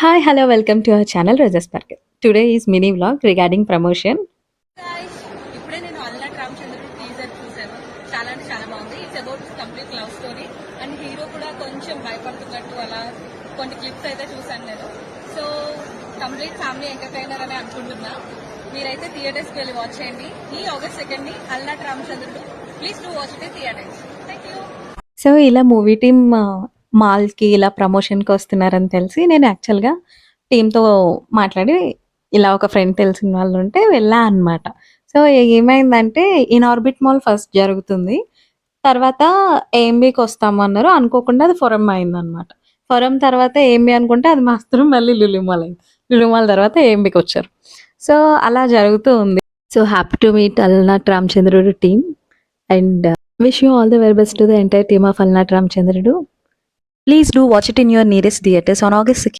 Hi, hello, welcome to our channel Roses Park. Today is mini vlog regarding promotion. Guys ఇప్పుడే నేను a lot రామచంద్రుడు teaser చూశాను. చాలా అంటే చాలా బాగుంది. It's about complete love story and hero కూడా కొంచెం భయపడుతున్నట్టు అలా కొన్ని క్లిప్స్ అయితే చూశాను నేను. సో కంప్లీట్ ఫ్యామిలీ ఎంటర్టైనర్ అని అనుకుంటున్నా. మీరైతే థియేటర్స్కి వెళ్ళి వాచ్ చేయండి. ఈ August 2nd అల్లాట్ రామచంద్రుడు. Please do watch it in theatres. Thank you. So ఇలా మూవీ టీమ్ మాల్కి ఇలా ప్రమోషన్కి వస్తున్నారని తెలిసి నేను యాక్చువల్గా టీంతో మాట్లాడి ఇలా ఒక ఫ్రెండ్ తెలిసిన వాళ్ళు ఉంటే వెళ్ళా అనమాట. సో ఏమైందంటే ఇన్ ఆర్బిట్ మాల్ ఫస్ట్ జరుగుతుంది, తర్వాత ఏఎంబీకి వస్తాము అన్నారు. అనుకోకుండా అది ఫొరం అయిందనమాట. ఫొరం తర్వాత ఏఎంబీ అనుకుంటే అది మాత్రం మళ్ళీ లులుమాల్ అయింది. లులుమాల్ తర్వాత ఏఎంబీకి వచ్చారు. సో అలా జరుగుతూ ఉంది. సో హ్యాపీ టు మీట్ అల్నాట్ రామచంద్రుడు team and wish you all the very best to the entire team of Alnat Ramchandrudu. Please do watch it in your nearest theaters on August 6th.